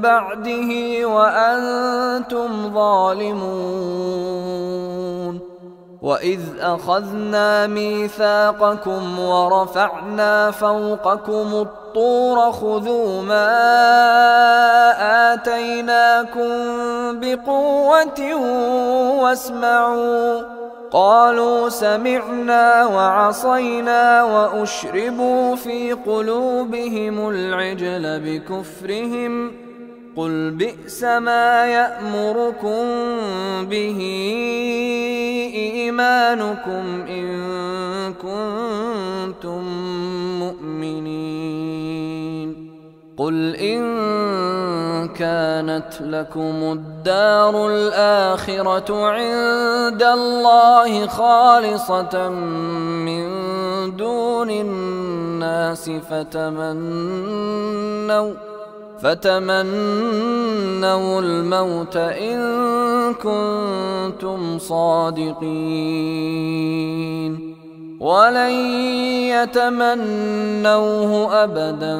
بعده وأنتم ظالمون. وإذ أخذنا ميثاقكم ورفعنا فوقكم الطور خذوا ما آتيناكم بقوة واسمعوا قالوا سمعنا وعصينا وأشربوا في قلوبهم العجل بكفرهم قل بئس ما يأمركم به إيمانكم إن كنتم مؤمنين. قل إن كانت لكم الدار الآخرة عند الله خالصة من دون الناس فتمنوا الموت إن كنتم صادقين ولن يتمنوه أبدا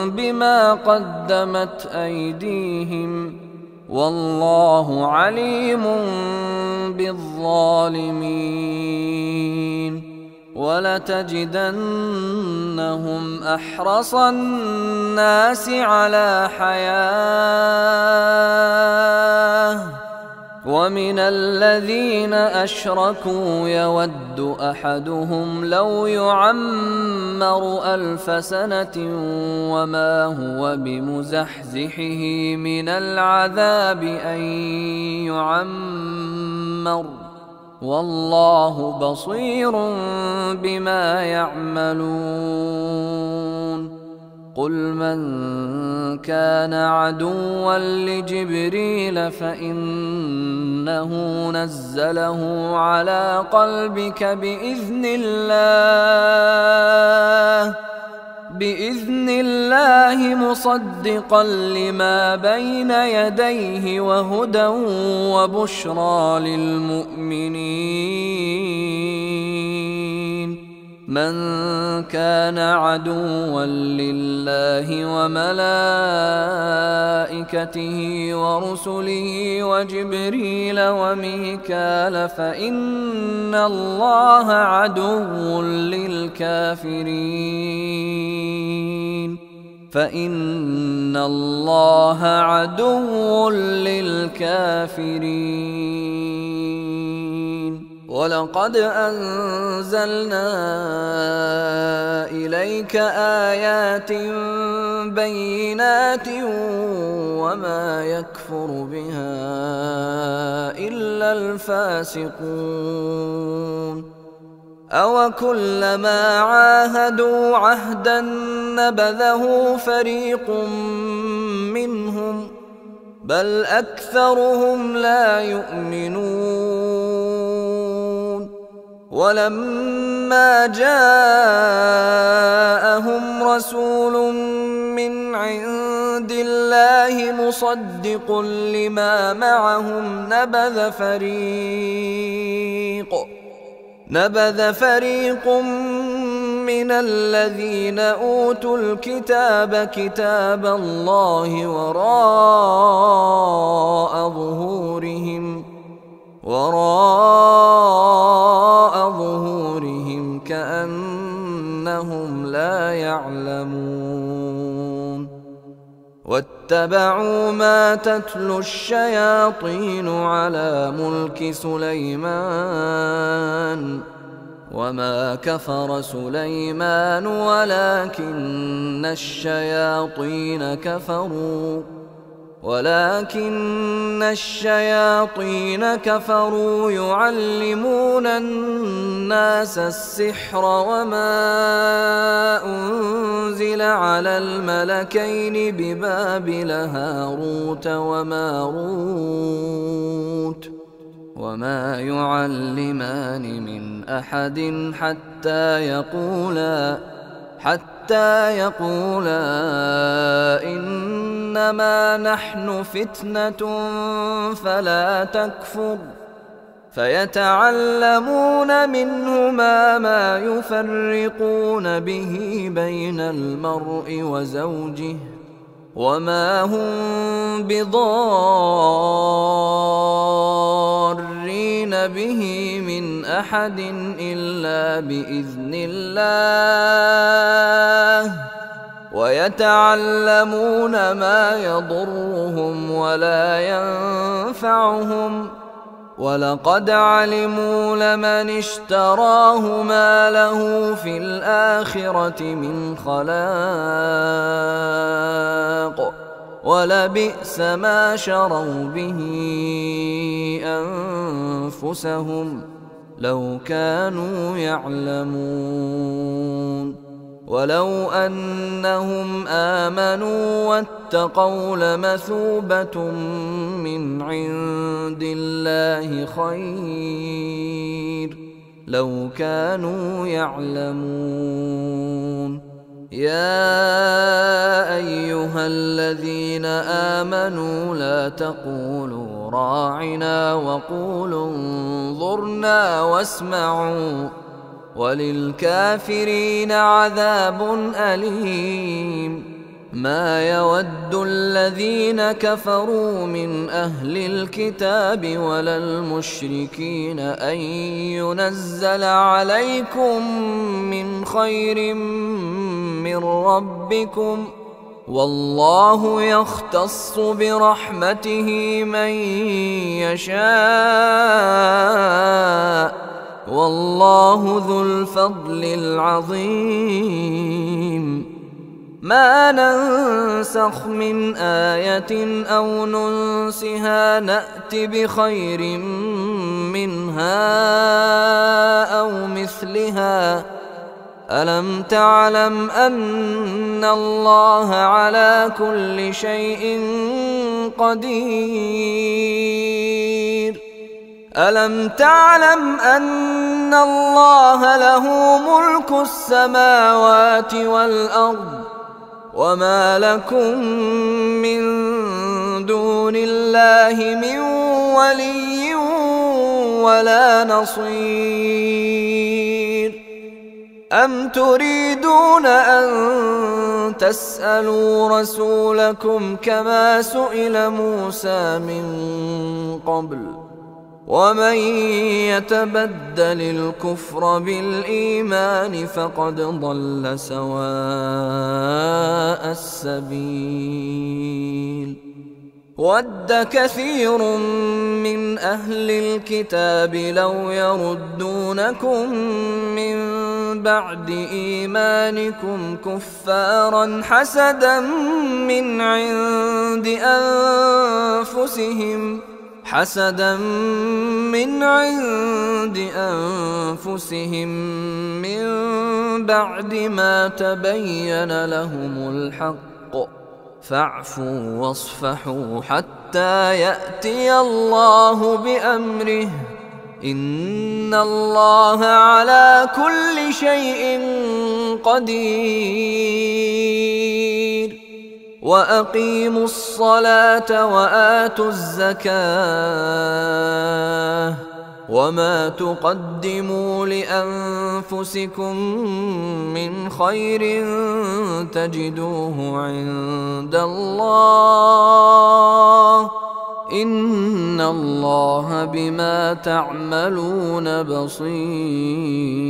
بما قدمت أيديهم والله عليم بالظالمين. ولتجدنهم أحرص الناس على حياة ومن الذين أشركوا يود أحدهم لو يعمر 1000 سنة وما هو بمزحزحه من العذاب أن يعمر والله بصير بما يعملون. قل من كان عدوا لجبريل فإنه نزله على قلبك بإذن الله مصدقا لما بين يديه وهدى وبشرى للمؤمنين. من كان عدوا لله وملائكته ورسله وجبريل وميكال فإن الله عدو للكافرين. ولقد أنزلنا إليك آيات بينات وما يكفر بها إلا الفاسقون. أوكلما عاهدوا عهدا نبذه فريق منهم بل أكثرهم لا يؤمنون. ولما جاءهم رسول من عند الله مصدق لما معهم نبذ فريق من الذين أوتوا الكتاب كتاب الله وراء ظهورهم كأنهم لا يعلمون. واتبعوا ما تتلو الشياطين على ملك سليمان وما كفر سليمان ولكن الشياطين كفروا يعلمون الناس السحر وما أنزل على الملكين ببابل هاروت وماروت وما يعلمان من أحد حتى يقولا إنما نحن فتنة فلا تكفر فيتعلمون منهما ما يفرقون به بين المرء وزوجه وما هم بضارين به من أحد إلا بإذن الله، ويتعلمون ما يضرهم ولا ينفعهم، ولقد علموا لمن اشتراه ما له في الآخرة من خلاق، ولبئس ما شروا به أنفسهم لو كانوا يعلمون. ولو أنهم آمنوا واتقوا لمثوبة من عند الله خير لو كانوا يعلمون. يا أيها الذين آمنوا لا تقولوا راعنا وقولوا انظرنا واسمعوا وللكافرين عذاب أليم. ما يود الذين كفروا من أهل الكتاب ولا المشركين أن ينزل عليكم من خير من ربكم، والله يختص برحمته من يشاء، والله ذو الفضل العظيم. ما ننسخ من آية أو ننسها نأت بخير منها أو مثلها. ألم تعلم أن الله على كل شيء قدير؟ ألم تعلم أن الله له ملك السماوات والأرض، وما لكم من دون الله من ولي ولا نصير؟ أم تريدون أن تسألوا رسولكم كما سئل موسى من قبل؟ ومن يتبدل الكفر بالإيمان فقد ضل سواء السبيل. ود كثير من أهل الكتاب لو يردونكم من بعد إيمانكم كفارا حسدا من عند أنفسهم من بعد ما تبين لهم الحق، فاعفوا واصفحوا حتى يأتي الله بأمره، إن الله على كل شيء قدير. وأقيموا الصلاة وآتوا الزكاة، وما تقدموا لأنفسكم من خير تجدوه عند الله، إن الله بما تعملون بصير.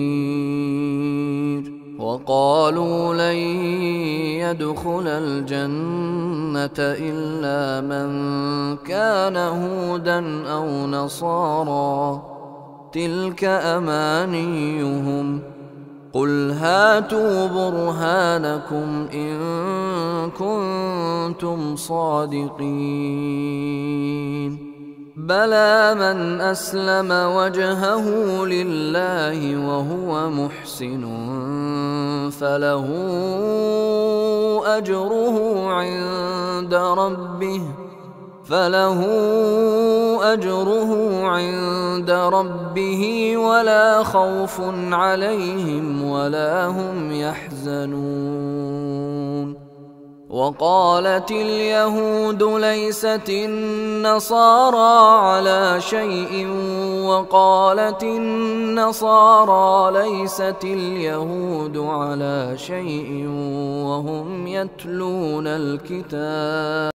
وقالوا لن يدخل الجنة إلا من كان هودا أو نصارى، تلك أمانيهم، قل هاتوا برهانكم إن كنتم صادقين. بلى من أسلم وجهه لله وهو محسن فله أجره عند ربه ولا خوف عليهم ولا هم يحزنون. وقالت اليهود ليست النصارى على شيء وقالت النصارى ليست اليهود على شيء وهم يتلون الكتاب